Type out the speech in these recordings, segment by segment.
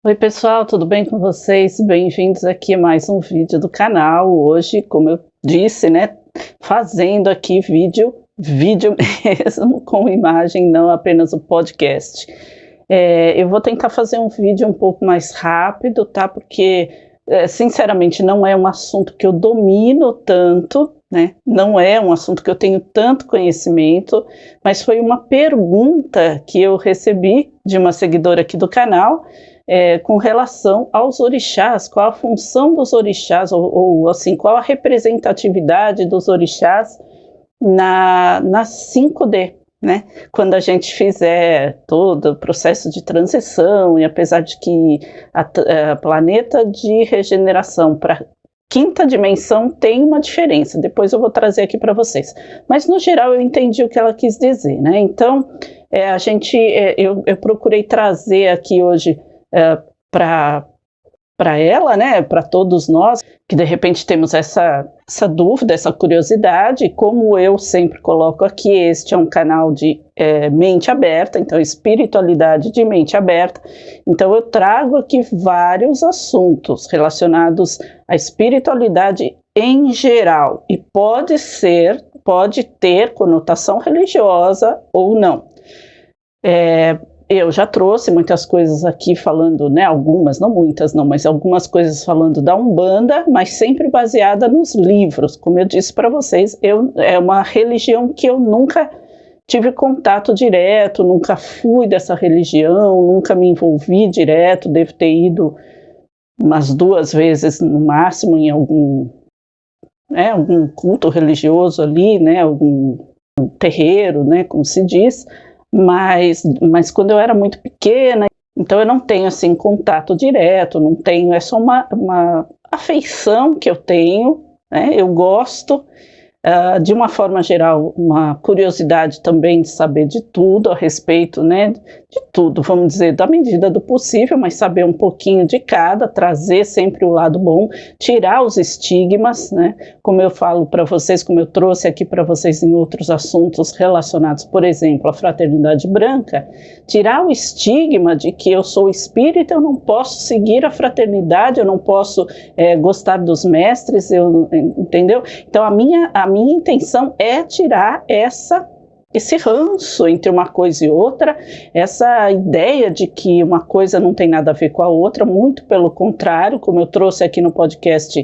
Oi pessoal, tudo bem com vocês? Bem-vindos aqui a mais um vídeo do canal. Hoje, como eu disse, né, fazendo aqui vídeo mesmo, com imagem, não apenas o podcast. Eu vou tentar fazer um vídeo um pouco mais rápido, tá? Porque, sinceramente, não é um assunto que eu domino tanto, né? Não é um assunto que eu tenho tanto conhecimento, mas foi uma pergunta que eu recebi de uma seguidora aqui do canal, com relação aos orixás, qual a função dos orixás, ou assim, qual a representatividade dos orixás na 5D, né? Quando a gente fizer todo o processo de transição, e apesar de que a planeta de regeneração para quinta dimensão tem uma diferença, depois eu vou trazer aqui para vocês, mas no geral eu entendi o que ela quis dizer, né? Então, eu procurei trazer aqui hoje para ela, né, para todos nós, que de repente temos essa dúvida, essa curiosidade. Como eu sempre coloco aqui, este é um canal de mente aberta, então espiritualidade de mente aberta, então eu trago aqui vários assuntos relacionados à espiritualidade em geral, e pode ter conotação religiosa ou não. Eu já trouxe muitas coisas aqui falando, né, algumas, não muitas não, mas algumas coisas falando da Umbanda, mas sempre baseada nos livros. Como eu disse para vocês, é uma religião que eu nunca tive contato direto, nunca fui dessa religião, nunca me envolvi direto, devo ter ido umas 2 vezes no máximo em algum culto religioso ali, né, algum terreiro, né, como se diz. Mas quando eu era muito pequena, então eu não tenho assim contato direto, não tenho, é só uma afeição que eu tenho, né? Eu gosto, de uma forma geral, uma curiosidade também de saber de tudo a respeito, né, de tudo, vamos dizer, da medida do possível, mas saber um pouquinho de cada, trazer sempre o lado bom, tirar os estigmas, né, como eu falo para vocês, como eu trouxe aqui para vocês em outros assuntos relacionados, por exemplo, à fraternidade branca, tirar o estigma de que eu sou espírita, eu não posso seguir a fraternidade, eu não posso gostar dos mestres, entendeu? Então a minha intenção é tirar esse ranço entre uma coisa e outra, essa ideia de que uma coisa não tem nada a ver com a outra, muito pelo contrário, como eu trouxe aqui no podcast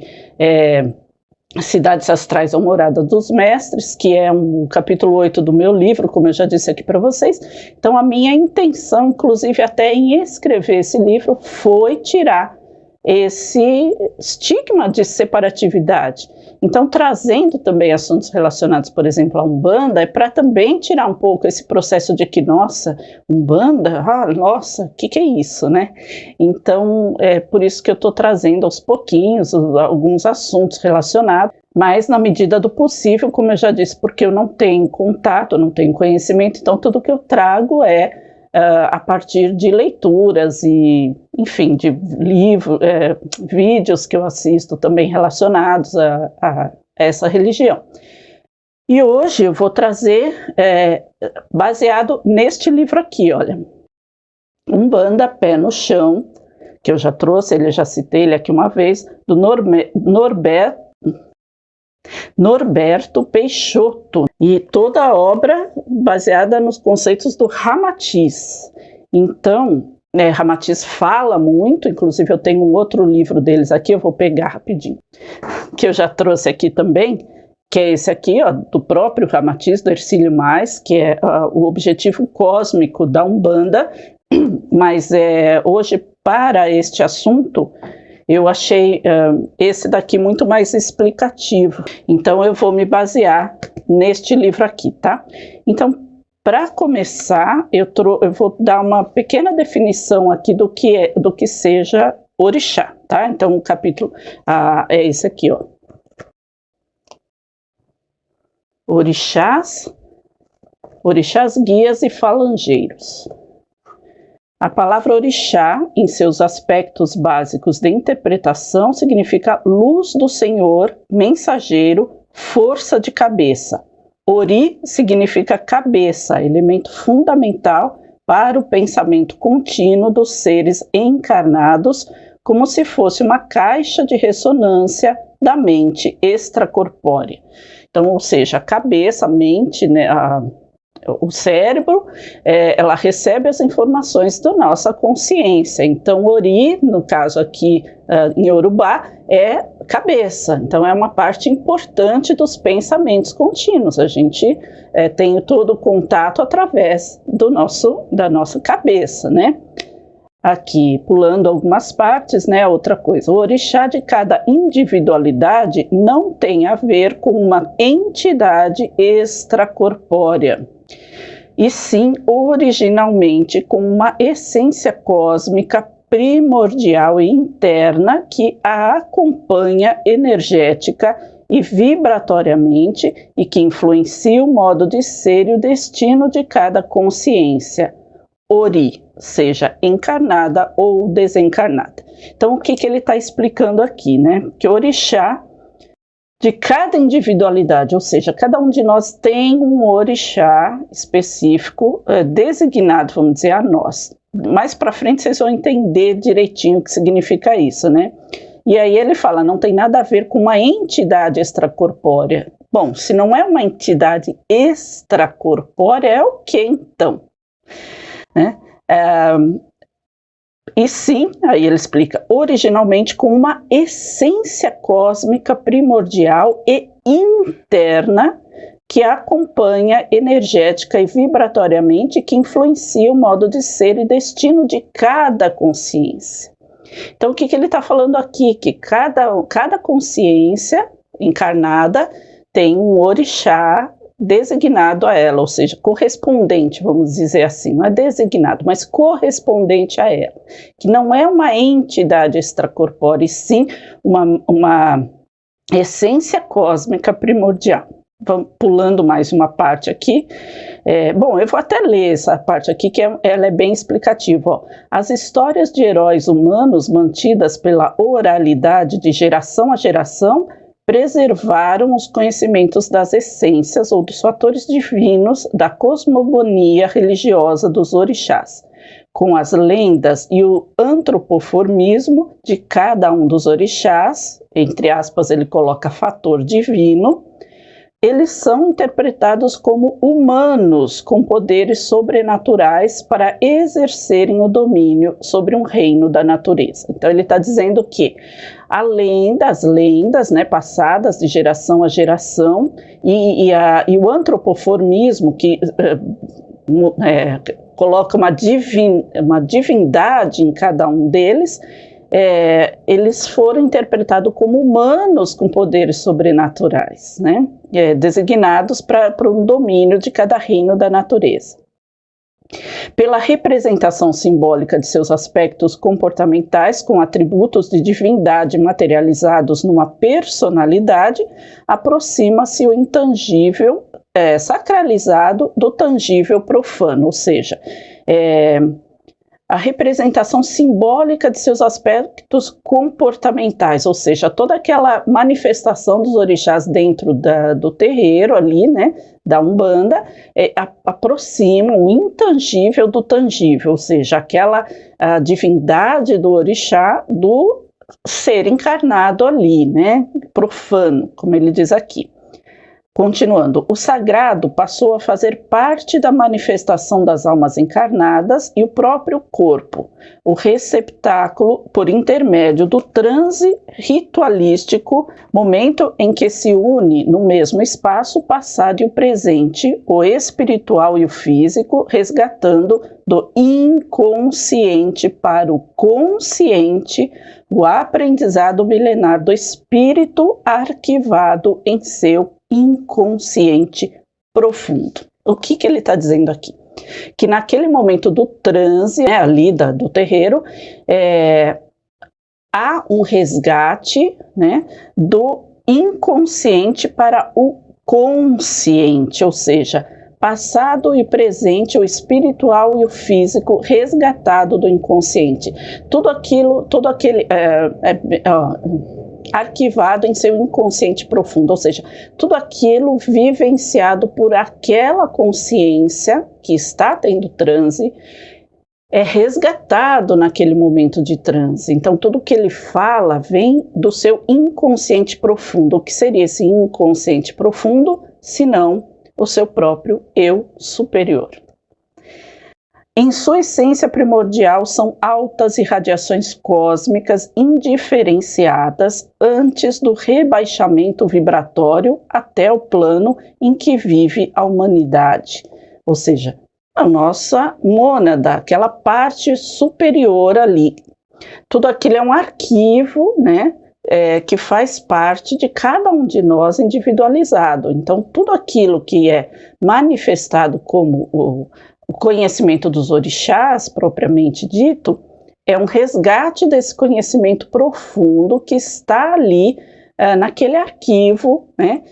Cidades Astrais ou Morada dos Mestres, que é o capítulo 8 do meu livro, como eu já disse aqui para vocês. Então a minha intenção, inclusive até em escrever esse livro, foi tirar esse estigma de separatividade. Então, trazendo também assuntos relacionados, por exemplo, à Umbanda, é para também tirar um pouco esse processo de que, nossa, Umbanda, nossa, o que é isso, né? Então, é por isso que eu estou trazendo aos pouquinhos alguns assuntos relacionados, mas na medida do possível, como eu já disse, porque eu não tenho contato, eu não tenho conhecimento, então tudo que eu trago a partir de leituras e, enfim, de livros, vídeos que eu assisto também relacionados a essa religião. E hoje eu vou trazer, baseado neste livro aqui, olha, Umbanda Pé no Chão, que eu já trouxe, eu já citei ele aqui uma vez, do Norberto Peixoto, e toda a obra baseada nos conceitos do Ramatiz. Então, Ramatiz fala muito, inclusive eu tenho um outro livro deles aqui, eu vou pegar rapidinho, que eu já trouxe aqui também, que é esse aqui, ó, do próprio Ramatiz, do Hercílio Mais, que é o objetivo cósmico da Umbanda, mas hoje, para este assunto, eu achei esse daqui muito mais explicativo, então eu vou me basear neste livro aqui, tá? Então, para começar, eu vou dar uma pequena definição aqui do que seja orixá, tá? Então, o capítulo é esse aqui, ó. Orixás, guias e falangeiros. A palavra orixá, em seus aspectos básicos de interpretação, significa luz do Senhor, mensageiro, força de cabeça. Ori significa cabeça, elemento fundamental para o pensamento contínuo dos seres encarnados, como se fosse uma caixa de ressonância da mente extracorpórea. Então, ou seja, a cabeça, a mente, né, o cérebro, ela recebe as informações da nossa consciência. Então, Ori, no caso aqui em Yorubá, é cabeça. Então, é uma parte importante dos pensamentos contínuos. A gente tem todo o contato através da nossa cabeça, né? Aqui, pulando algumas partes, né? Outra coisa, o orixá de cada individualidade não tem a ver com uma entidade extracorpórea, e sim originalmente com uma essência cósmica primordial e interna que a acompanha energética e vibratoriamente e que influencia o modo de ser e o destino de cada consciência, Ori, seja encarnada ou desencarnada. Então, o que ele está explicando aqui, né? Que o orixá de cada individualidade, ou seja, cada um de nós tem um orixá específico, designado, vamos dizer, a nós. Mais para frente vocês vão entender direitinho o que significa isso, né? E aí ele fala, não tem nada a ver com uma entidade extracorpórea. Bom, se não é uma entidade extracorpórea, é o que então? Né? E sim, aí ele explica, originalmente com uma essência cósmica primordial e interna que acompanha energética e vibratoriamente, que influencia o modo de ser e destino de cada consciência. Então, o que ele está falando aqui? Que cada consciência encarnada tem um orixá designado a ela, ou seja, correspondente, vamos dizer assim, não é designado, mas correspondente a ela, que não é uma entidade extracorpórea, e sim uma essência cósmica primordial. Vamos pulando mais uma parte aqui. Bom, eu vou até ler essa parte aqui, que ela é bem explicativa. Ó. As histórias de heróis humanos mantidas pela oralidade de geração a geração preservaram os conhecimentos das essências ou dos fatores divinos da cosmogonia religiosa dos orixás, com as lendas e o antropoformismo de cada um dos orixás, entre aspas ele coloca fator divino. Eles são interpretados como humanos com poderes sobrenaturais para exercerem o domínio sobre um reino da natureza. Então ele está dizendo que além das lendas, né, passadas de geração a geração, e o antropoformismo, que coloca uma divindade em cada um deles, eles foram interpretados como humanos com poderes sobrenaturais, né? Designados para um domínio de cada reino da natureza. Pela representação simbólica de seus aspectos comportamentais com atributos de divindade materializados numa personalidade, aproxima-se o intangível sacralizado do tangível profano, ou seja, a representação simbólica de seus aspectos comportamentais, ou seja, toda aquela manifestação dos orixás dentro do terreiro ali, né, da Umbanda, aproxima o intangível do tangível, ou seja, aquela divindade do orixá do ser encarnado ali, né, profano, como ele diz aqui. Continuando, o sagrado passou a fazer parte da manifestação das almas encarnadas e o próprio corpo, o receptáculo por intermédio do transe ritualístico, momento em que se une no mesmo espaço o passado e o presente, o espiritual e o físico, resgatando do inconsciente para o consciente o aprendizado milenar do espírito arquivado em seu inconsciente profundo. O que ele está dizendo aqui? Que naquele momento do transe, né, ali do terreiro, há um resgate, né, do inconsciente para o consciente, ou seja, passado e presente, o espiritual e o físico resgatado do inconsciente. Tudo aquele arquivado em seu inconsciente profundo, ou seja, tudo aquilo vivenciado por aquela consciência que está tendo transe, é resgatado naquele momento de transe. Então, tudo que ele fala vem do seu inconsciente profundo. O que seria esse inconsciente profundo, se não o seu próprio eu superior? Em sua essência primordial, são altas irradiações cósmicas indiferenciadas antes do rebaixamento vibratório até o plano em que vive a humanidade. Ou seja, a nossa mônada, aquela parte superior ali. Tudo aquilo é um arquivo, né, que faz parte de cada um de nós individualizado. Então, tudo aquilo que é manifestado como o conhecimento dos orixás, propriamente dito, é um resgate desse conhecimento profundo que está ali naquele arquivo, né,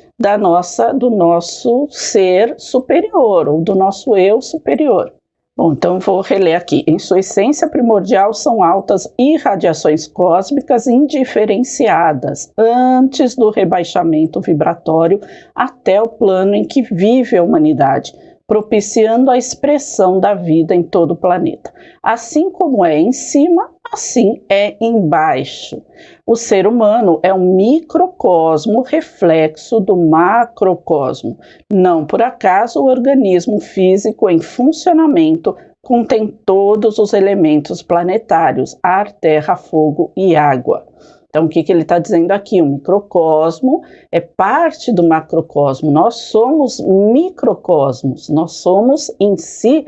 do nosso ser superior, ou do nosso eu superior. Bom, então vou reler aqui. Em sua essência primordial são altas irradiações cósmicas indiferenciadas antes do rebaixamento vibratório até o plano em que vive a humanidade, propiciando a expressão da vida em todo o planeta. Assim como é em cima, assim é embaixo. O ser humano é um microcosmo reflexo do macrocosmo. Não por acaso o organismo físico em funcionamento contém todos os elementos planetários: ar, terra, fogo e água. Então, o que ele está dizendo aqui? O microcosmo é parte do macrocosmo. Nós somos microcosmos, nós somos em si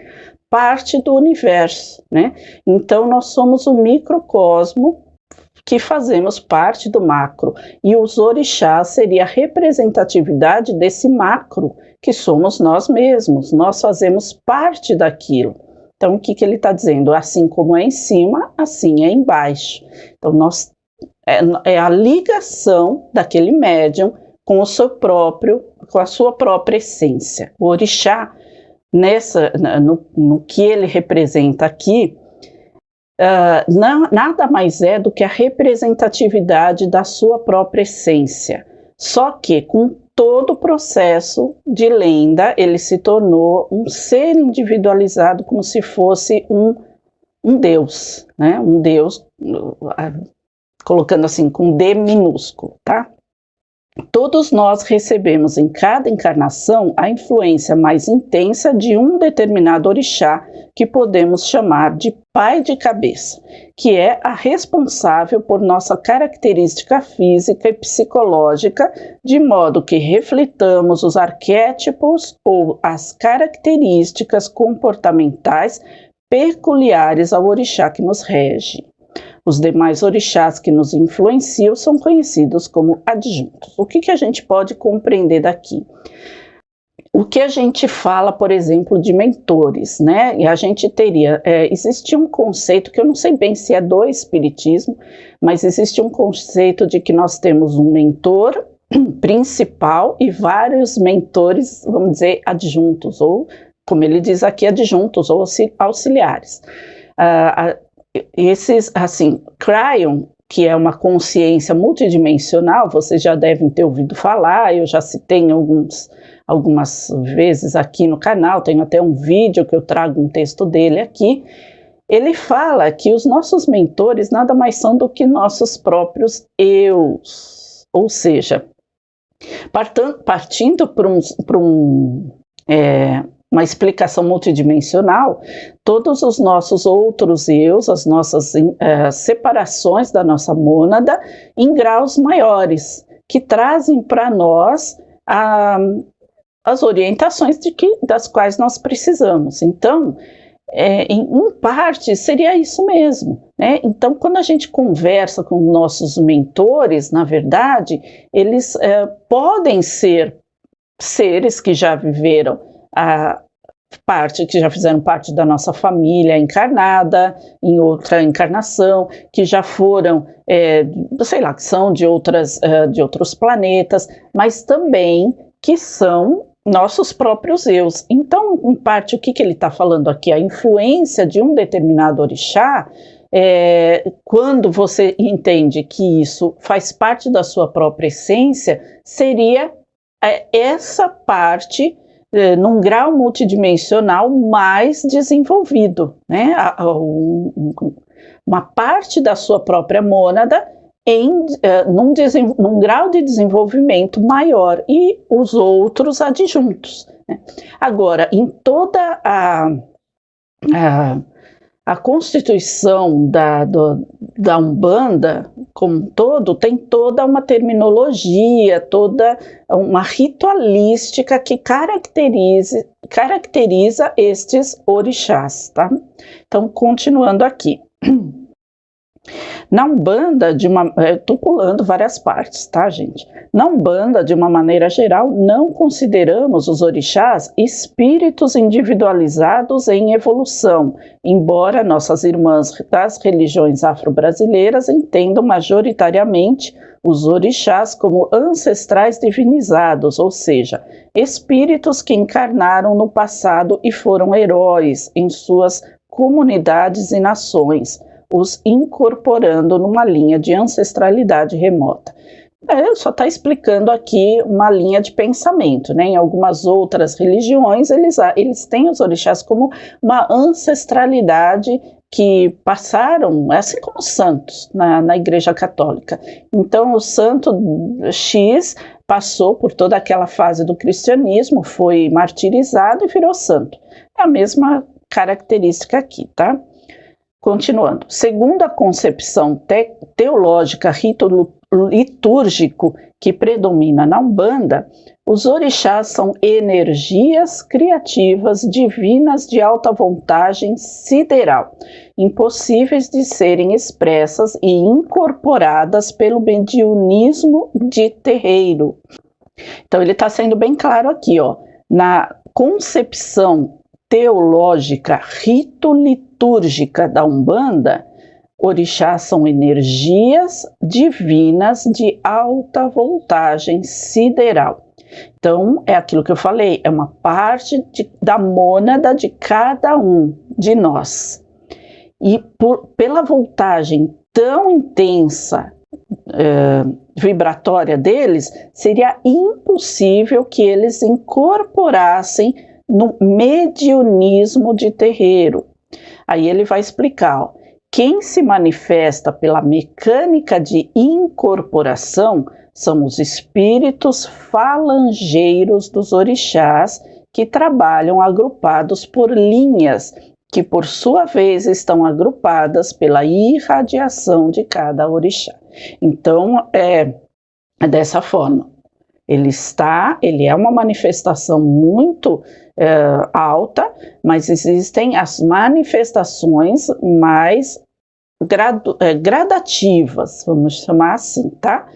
parte do universo, né? Então, nós somos o microcosmo que fazemos parte do macro. E os orixás seria a representatividade desse macro, que somos nós mesmos. Nós fazemos parte daquilo. Então, o que ele está dizendo? Assim como é em cima, assim é embaixo. Então, é a ligação daquele médium com a sua própria essência. O orixá, no que ele representa aqui, nada mais é do que a representatividade da sua própria essência. Só que com todo o processo de lenda, ele se tornou um ser individualizado como se fosse um Deus, né? Um Deus, colocando assim, com D minúsculo, tá? Todos nós recebemos em cada encarnação a influência mais intensa de um determinado orixá que podemos chamar de pai de cabeça, que é a responsável por nossa característica física e psicológica, de modo que reflitamos os arquétipos ou as características comportamentais peculiares ao orixá que nos rege. Os demais orixás que nos influenciam são conhecidos como adjuntos. O que a gente pode compreender daqui? O que a gente fala, por exemplo, de mentores, né? E a gente teria, existe um conceito que eu não sei bem se é do espiritismo, mas existe um conceito de que nós temos um mentor principal e vários mentores, vamos dizer, adjuntos, ou, como ele diz aqui, adjuntos ou auxiliares. Esses, assim, Cryon, que é uma consciência multidimensional, vocês já devem ter ouvido falar, eu já citei algumas vezes aqui no canal, tenho até um vídeo que eu trago um texto dele aqui. Ele fala que os nossos mentores nada mais são do que nossos próprios eus, ou seja, partindo para uma explicação multidimensional, todos os nossos outros eus, as nossas separações da nossa mônada, em graus maiores, que trazem para nós as orientações das quais nós precisamos. Então, em parte, seria isso mesmo, né? Então, quando a gente conversa com nossos mentores, na verdade, eles podem ser seres que já viveram que já fizeram parte da nossa família encarnada, em outra encarnação, que já foram, sei lá, que são de outros planetas, mas também que são nossos próprios eus. Então, em parte, o que ele está falando aqui? A influência de um determinado orixá quando você entende que isso faz parte da sua própria essência, seria essa parte num grau multidimensional mais desenvolvido, né? Uma parte da sua própria mônada num grau de desenvolvimento maior e os outros adjuntos, né? Agora, em toda a constituição da Umbanda como um todo, tem toda uma terminologia, toda uma ritualística que caracteriza estes orixás, tá? Então, continuando aqui. Na Umbanda, estou pulando várias partes, tá, gente? Na Umbanda, de uma maneira geral, não consideramos os orixás espíritos individualizados em evolução, embora nossas irmãs das religiões afro-brasileiras entendam majoritariamente os orixás como ancestrais divinizados, ou seja, espíritos que encarnaram no passado e foram heróis em suas comunidades e nações, os incorporando numa linha de ancestralidade remota. Só está explicando aqui uma linha de pensamento, né? Em algumas outras religiões, eles têm os orixás como uma ancestralidade que passaram, assim como os santos na Igreja Católica. Então, o santo X passou por toda aquela fase do cristianismo, foi martirizado e virou santo. É a mesma característica aqui, tá? Continuando, segundo a concepção teológica rito-litúrgico que predomina na Umbanda, os orixás são energias criativas divinas de alta voltagem sideral, impossíveis de serem expressas e incorporadas pelo mediunismo de terreiro. Então ele está sendo bem claro aqui, ó, na concepção teológica rito-litúrgica da Umbanda, orixás são energias divinas de alta voltagem sideral. Então, é aquilo que eu falei, é uma parte da mônada de cada um de nós. E pela voltagem tão intensa, vibratória deles, seria impossível que eles incorporassem no mediunismo de terreiro. Aí ele vai explicar, ó, quem se manifesta pela mecânica de incorporação são os espíritos falangeiros dos orixás que trabalham agrupados por linhas, que por sua vez estão agrupadas pela irradiação de cada orixá. Então, é dessa forma. Ele é uma manifestação muito alta, mas existem as manifestações mais gradativas, vamos chamar assim, tá?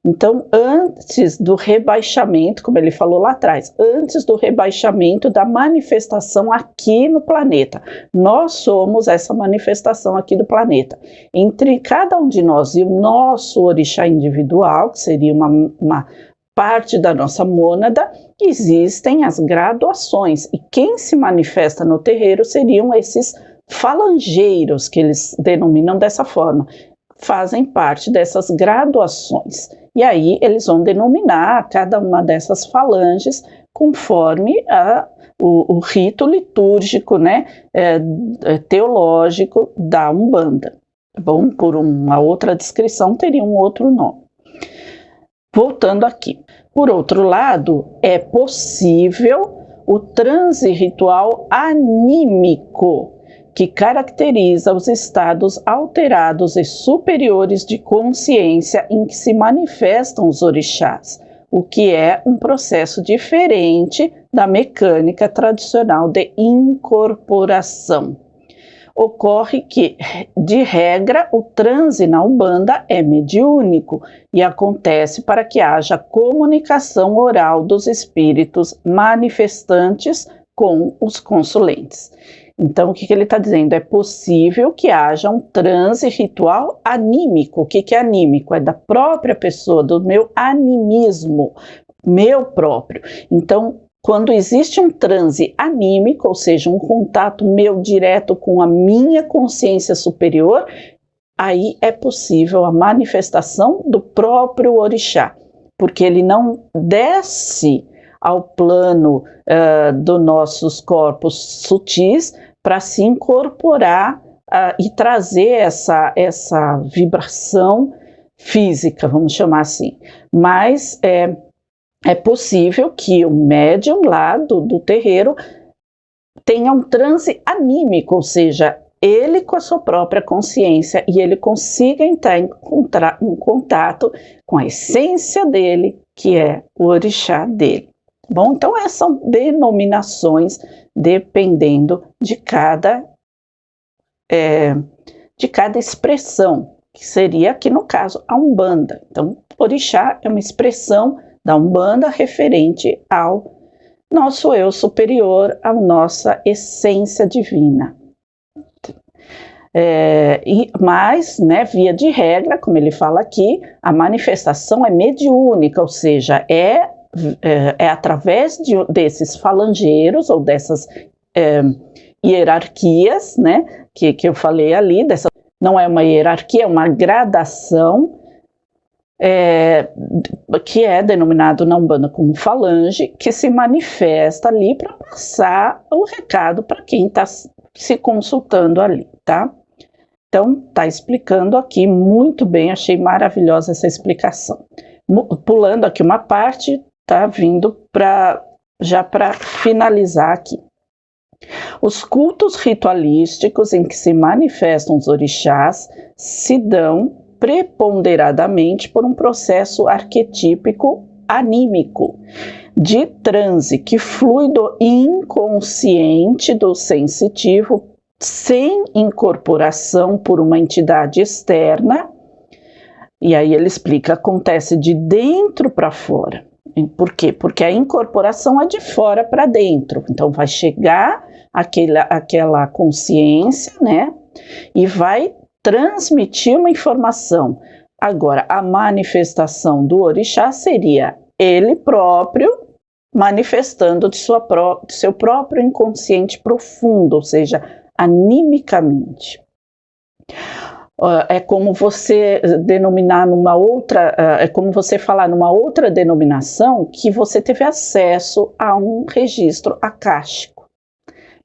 Então, antes do rebaixamento, como ele falou lá atrás, antes do rebaixamento da manifestação aqui no planeta, nós somos essa manifestação aqui do planeta. Entre cada um de nós e o nosso orixá individual, que seria uma parte da nossa mônada, existem as graduações, e quem se manifesta no terreiro seriam esses falangeiros, que eles denominam dessa forma, fazem parte dessas graduações, e aí eles vão denominar cada uma dessas falanges conforme o rito litúrgico, né, teológico da Umbanda. Bom, por uma outra descrição teria um outro nome. Voltando aqui. Por outro lado, é possível o transe ritual anímico, que caracteriza os estados alterados e superiores de consciência em que se manifestam os orixás, o que é um processo diferente da mecânica tradicional de incorporação. Ocorre que, de regra, o transe na Umbanda é mediúnico e acontece para que haja comunicação oral dos espíritos manifestantes com os consulentes. Então, o que ele está dizendo? É possível que haja um transe ritual anímico. O que é anímico? É da própria pessoa, do meu animismo, meu próprio. Então, quando existe um transe anímico, ou seja, um contato meu direto com a minha consciência superior, aí é possível a manifestação do próprio orixá, porque ele não desce ao plano dos nossos corpos sutis para se incorporar e trazer essa vibração física, vamos chamar assim. Mas é possível que o médium lá do terreiro tenha um transe anímico, ou seja, ele com a sua própria consciência e ele consiga entrar em contato com a essência dele, que é o orixá dele. Bom, então essas são denominações dependendo de cada expressão, que seria aqui no caso a Umbanda. Então, orixá é uma expressão da Umbanda referente ao nosso eu superior, à nossa essência divina. Mas, via de regra, como ele fala aqui, a manifestação é mediúnica, ou seja, é através desses falangeiros ou dessas hierarquias, que eu falei ali, não é uma hierarquia, é uma gradação, que é denominado na Umbanda como falange, que se manifesta ali para passar o recado para quem está se consultando ali, tá? Então, está explicando aqui muito bem, achei maravilhosa essa explicação. Pulando aqui uma parte, tá vindo já para finalizar aqui. Os cultos ritualísticos em que se manifestam os orixás se dão preponderadamente por um processo arquetípico anímico, de transe que flui do inconsciente do sensitivo, sem incorporação por uma entidade externa. E aí ele explica, acontece de dentro para fora. Por quê? Porque a incorporação é de fora para dentro. Então vai chegar aquela consciência, e vai transmitir uma informação. Agora, a manifestação do orixá seria ele próprio manifestando de seu próprio inconsciente profundo, ou seja, animicamente. É como você denominar é como você falar numa outra denominação que você teve acesso a um registro acástico,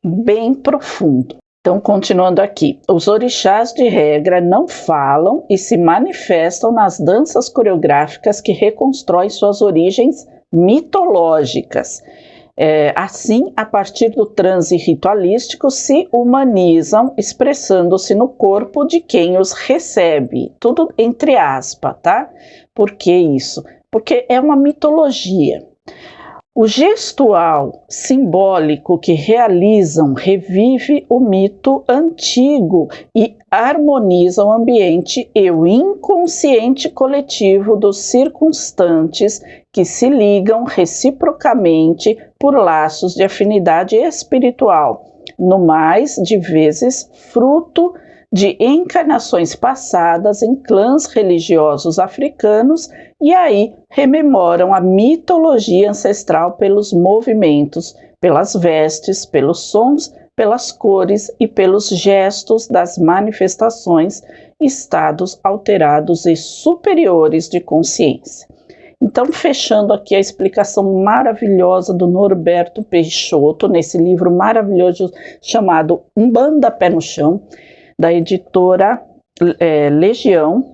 bem profundo. Então, continuando aqui, os orixás de regra não falam e se manifestam nas danças coreográficas que reconstroem suas origens mitológicas. Assim, a partir do transe ritualístico, se humanizam, expressando-se no corpo de quem os recebe. Tudo entre aspas, tá? Por que isso? Porque é uma mitologia. O gestual simbólico que realizam revive o mito antigo e harmoniza o ambiente e o inconsciente coletivo dos circunstantes que se ligam reciprocamente por laços de afinidade espiritual, no mais de vezes fruto de encarnações passadas em clãs religiosos africanos, e aí rememoram a mitologia ancestral pelos movimentos, pelas vestes, pelos sons, pelas cores e pelos gestos das manifestações, estados alterados e superiores de consciência. Então, fechando aqui a explicação maravilhosa do Norberto Peixoto, nesse livro maravilhoso chamado Umbanda Pé no Chão, da editora Legião,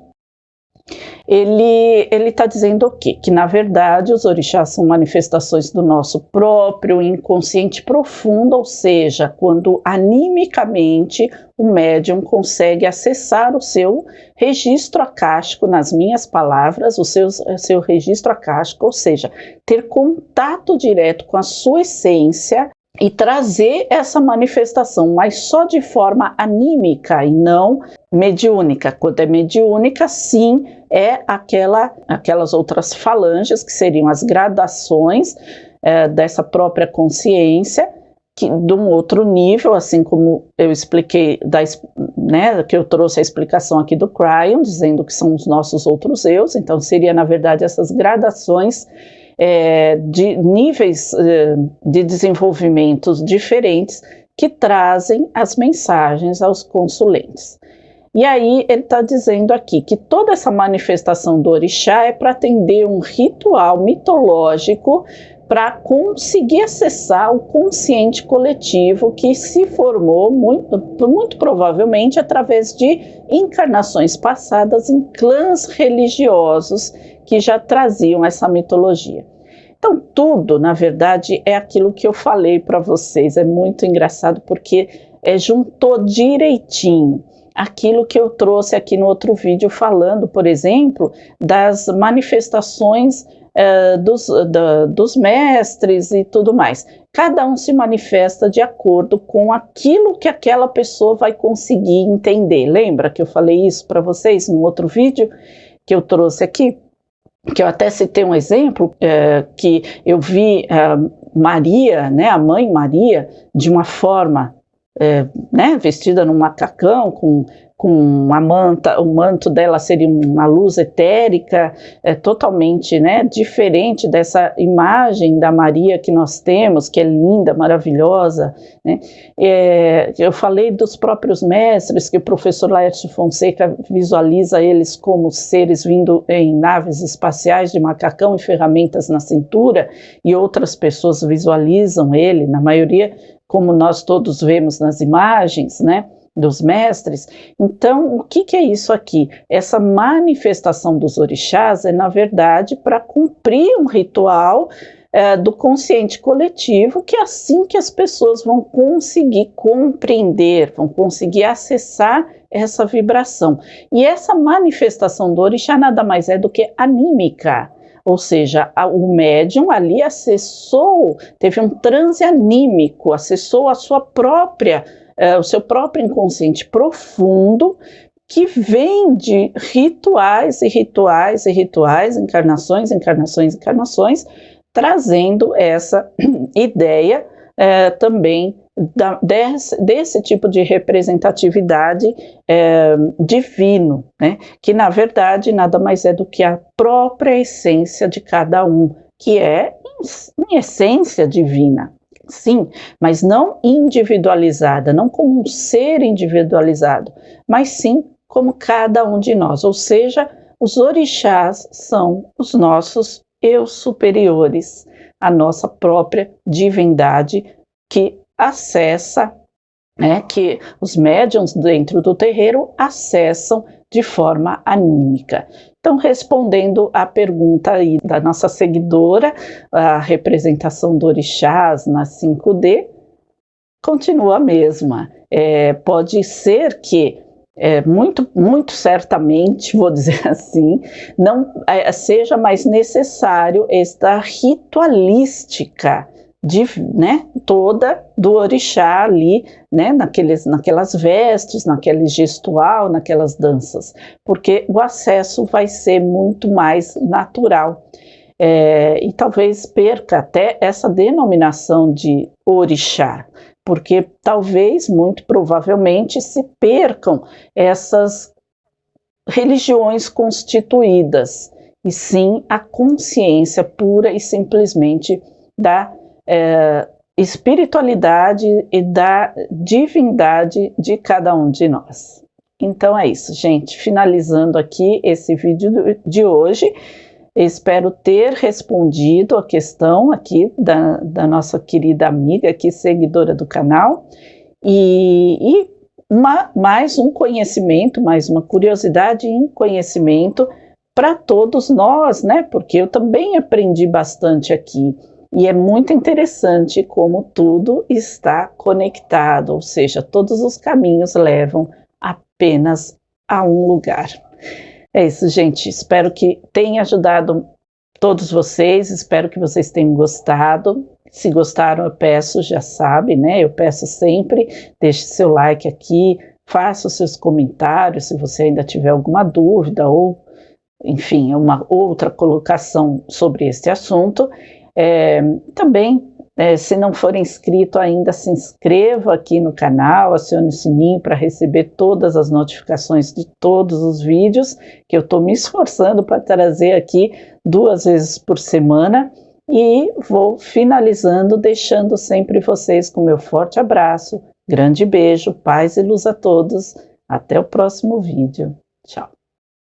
ele está dizendo o quê? Que na verdade os orixás são manifestações do nosso próprio inconsciente profundo, ou seja, quando animicamente o médium consegue acessar o seu registro acástico, nas minhas palavras, o seu registro acástico, ou seja, ter contato direto com a sua essência e trazer essa manifestação, mas só de forma anímica e não mediúnica. Quando é mediúnica, sim, é aquelas outras falanges, que seriam as gradações dessa própria consciência, de um outro nível, assim como eu expliquei, que eu trouxe a explicação aqui do Cryon, dizendo que são os nossos outros eus. Então seria, na verdade, essas gradações de níveis de desenvolvimentos diferentes que trazem as mensagens aos consulentes. E aí ele está dizendo aqui que toda essa manifestação do orixá é para atender um ritual mitológico para conseguir acessar o consciente coletivo que se formou muito provavelmente através de encarnações passadas em clãs religiosos que já traziam essa mitologia. Então tudo, na verdade, é aquilo que eu falei para vocês. É muito engraçado porque juntou direitinho aquilo que eu trouxe aqui no outro vídeo falando, por exemplo, das manifestações dos mestres e tudo mais. Cada um se manifesta de acordo com aquilo que aquela pessoa vai conseguir entender. Lembra que eu falei isso para vocês no outro vídeo que eu trouxe aqui? Que eu até citei um exemplo, que eu vi Maria, né, a mãe Maria, de uma forma, né, vestida num macacão, com uma manta, o manto dela seria uma luz etérica, totalmente, né, diferente dessa imagem da Maria que nós temos, que é linda, maravilhosa, né? Eu falei dos próprios mestres, que o professor Laércio Fonseca visualiza eles como seres vindo em naves espaciais de macacão e ferramentas na cintura, e outras pessoas visualizam ele, na maioria, como nós todos vemos nas imagens, né, dos mestres. Então, o que é isso aqui? Essa manifestação dos orixás é, na verdade, para cumprir um ritual do consciente coletivo, que é assim que as pessoas vão conseguir compreender, vão conseguir acessar essa vibração. E essa manifestação do orixá nada mais é do que anímica. Ou seja, o médium ali acessou, teve um transe anímico, acessou a sua própria, o seu próprio inconsciente profundo, que vem de rituais e rituais e rituais, encarnações, encarnações, encarnações, trazendo essa ideia também desse tipo de representatividade divino, né? Que na verdade nada mais é do que a própria essência de cada um, que é em essência divina, sim, mas não individualizada, não como um ser individualizado, mas sim como cada um de nós, ou seja, os orixás são os nossos eus superiores, a nossa própria divindade que acessa, né, que os médiuns dentro do terreiro acessam de forma anímica. Então, respondendo à pergunta aí da nossa seguidora, a representação do orixás na 5D continua a mesma. Pode ser que, muito certamente, vou dizer assim, não seja mais necessário esta ritualística né, toda do orixá ali, né, naquelas vestes, naquele gestual, naquelas danças, porque o acesso vai ser muito mais natural. E talvez perca até essa denominação de orixá, porque talvez, muito provavelmente, se percam essas religiões constituídas, e sim a consciência pura e simplesmente da espiritualidade e da divindade de cada um de nós. Então é isso, gente. Finalizando aqui esse vídeo de hoje, espero ter respondido a questão aqui da nossa querida amiga aqui, seguidora do canal, e mais um conhecimento, mais uma curiosidade em conhecimento para todos nós, né? Porque eu também aprendi bastante aqui. E é muito interessante como tudo está conectado, ou seja, todos os caminhos levam apenas a um lugar. É isso, gente. Espero que tenha ajudado todos vocês, espero que vocês tenham gostado. Se gostaram, eu peço, já sabe, né? Eu peço sempre, deixe seu like aqui, faça os seus comentários se você ainda tiver alguma dúvida ou, enfim, uma outra colocação sobre este assunto. Também, se não for inscrito ainda, se inscreva aqui no canal, acione o sininho para receber todas as notificações de todos os vídeos que eu estou me esforçando para trazer aqui 2 vezes por semana. E vou finalizando, deixando sempre vocês com meu forte abraço, grande beijo, paz e luz a todos. Até o próximo vídeo. Tchau.